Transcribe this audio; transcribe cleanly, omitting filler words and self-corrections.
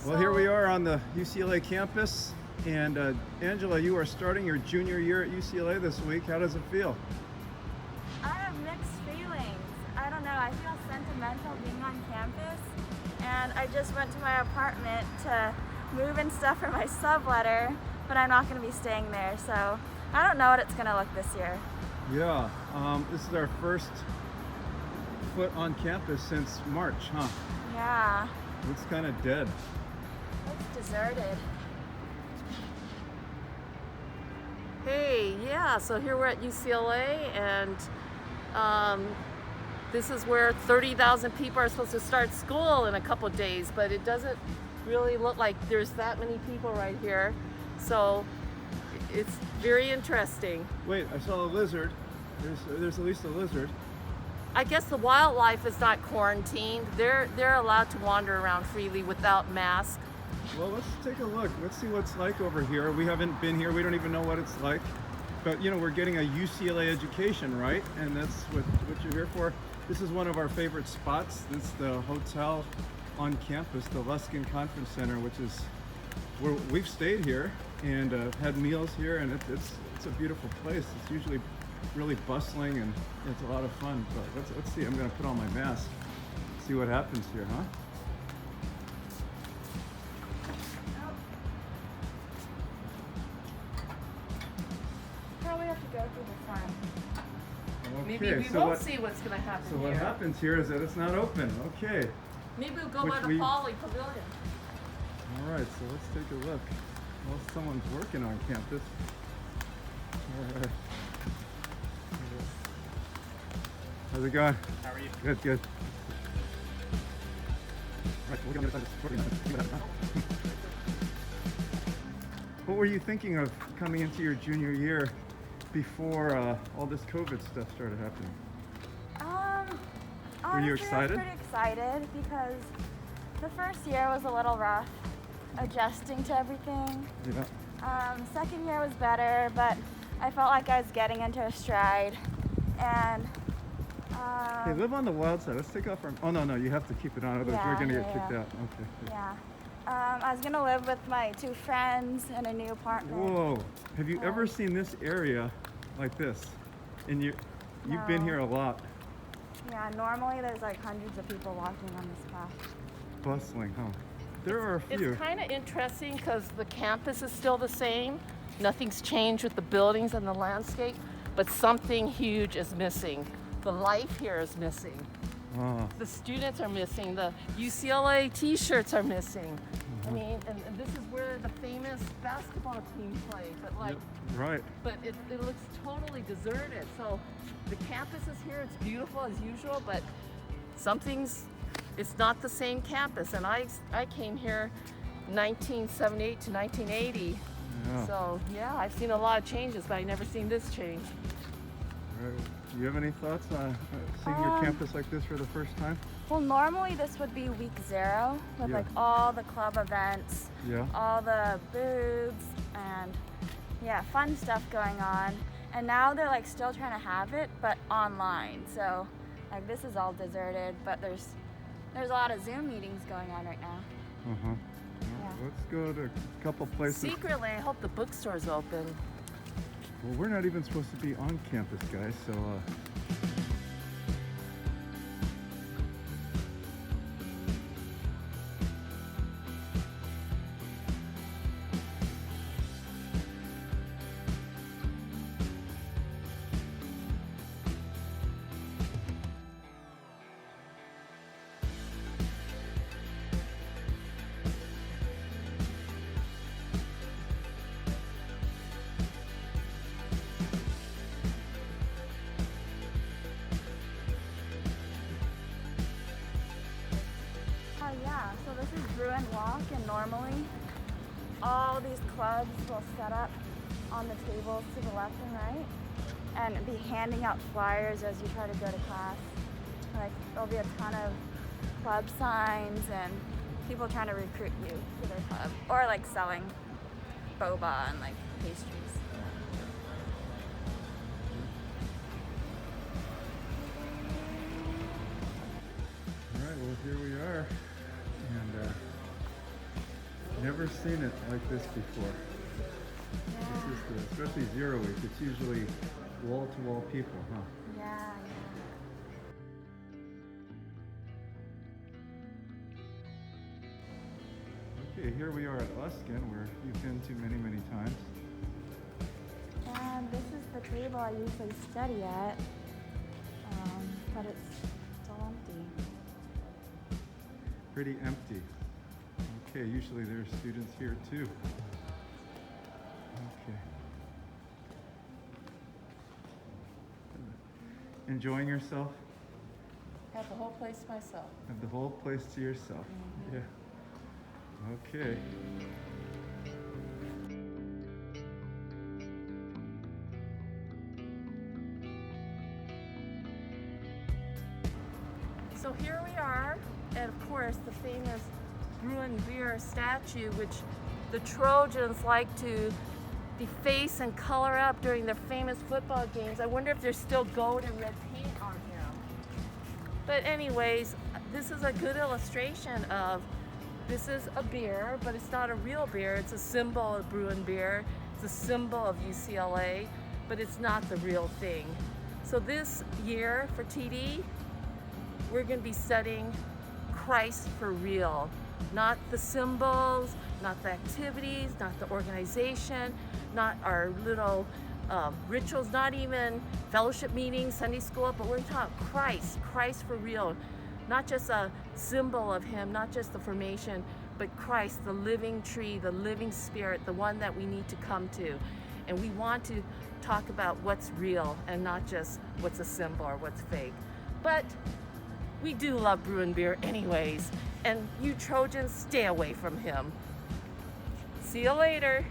Well, here we are on the UCLA campus, and Angela, you are starting your junior year at UCLA this week. How does it feel? I have mixed feelings. I don't know, I feel sentimental being on campus, and I just went to my apartment to move in stuff for my subletter, but I'm not going to be staying there, so I don't know what it's going to look this year. Yeah, this is our first foot on campus since March, huh? Yeah, Looks kind of dead. it's deserted. Hey, yeah, so here we're at UCLA, and this is where 30,000 people are supposed to start school in a couple of days, but it doesn't really look like there's that many people right here. So it's very interesting. Wait, I saw a lizard. There's at least a lizard. I guess the wildlife is not quarantined. They're allowed to wander around freely without masks. Well, let's take a look. Let's see what's like over here. We haven't been here. We don't even know what it's like. But, you know, we're getting a UCLA education, right? And that's what you're here for. This is one of our favorite spots. This is the hotel on campus, the Luskin Conference Center, which is where we've stayed here and had meals here. And it's a beautiful place. It's usually really bustling and it's a lot of fun. But let's see. I'm going to put on my mask. See what happens here, huh? Probably have to go through the front. Maybe we won't see what's going to happen So here. what happens here is that it's not open. Okay. Maybe we'll go Which by the we- Poly Pavilion. All right, so let's take a look. Well, someone's working on campus. All right. How's it going? How are you? Good, good. All right, so we're gonna get started. What were you thinking of coming into your junior year before all this COVID stuff started happening? Honestly, you excited? I was pretty excited because the first year was a little rough, adjusting to everything. Yeah. Second year was better, but I felt like I was getting into a stride. And Hey, live on the wild side. Let's take off our. Oh no, you have to keep it on, otherwise Yeah, we're gonna get yeah, kicked yeah. out. Okay. Good. yeah, I was gonna live with my two friends in a new apartment. Whoa! Have you ever Um, seen this area like this? And you've been No. here a lot. Yeah, normally there's like hundreds of people walking on this path. Bustling, huh? There are a few. It's kind of interesting because the campus is still the same. Nothing's changed with the buildings and the landscape, but something huge is missing. The life here is missing. Ah, The students are missing. The UCLA t-shirts are missing. I mean, and this is where the famous basketball team plays. But like, yep, right. but it looks totally deserted. So the campus is here. It's beautiful as usual, but it's not the same campus. And I came here 1978 to 1980. Yeah. So yeah, I've seen a lot of changes, but I never seen this change. Right. Do you have any thoughts on seeing your campus like this for the first time? Well, normally this would be week 0 with Yeah. like all the club events, Yeah. all the booths, and yeah, fun stuff going on. And now they're like still trying to have it, but online. So like this is all deserted, but there's a lot of Zoom meetings going on right now. Uh huh. Yeah. Let's go to a couple places. Secretly, I hope the bookstore's open. Well, we're not even supposed to be on campus, guys. So. Yeah, so this is Bruin Walk, and normally all these clubs will set up on the tables to the left and right and be handing out flyers as you try to go to class. Like there'll be a ton of club signs and people trying to recruit you to their club, or like selling boba and like pastries. All right, well, here we are. And never seen it like this before. Yeah. This is especially 0 week. It's usually wall-to-wall people, huh? Yeah. Okay, here we are at Luskin, where you've been to many, many times. And this is the table I usually study at, but it's still empty. Pretty empty. Okay, usually there's students here too. Okay. Enjoying yourself? Have the whole place to myself. Have the whole place to yourself. Mm-hmm. Yeah. Okay. So here we are, and of course the famous Bruin Beer statue, which the Trojans like to deface and color up during their famous football games. I wonder if there's still gold and red paint on him. But anyways, this is a good illustration of, this is a beer, but it's not a real beer. It's a symbol of Bruin Beer. It's a symbol of UCLA, but it's not the real thing. So this year for TD, we're going to be studying Christ for real. Not the symbols, not the activities, not the organization, not our little rituals, not even fellowship meetings, Sunday school, but we're talking Christ, Christ for real. Not just a symbol of Him, not just the formation, but Christ, the living tree, the living spirit, the one that we need to come to. And we want to talk about what's real and not just what's a symbol or what's fake. But we do love Bruin Beer anyways, and you Trojans, stay away from him. See you later.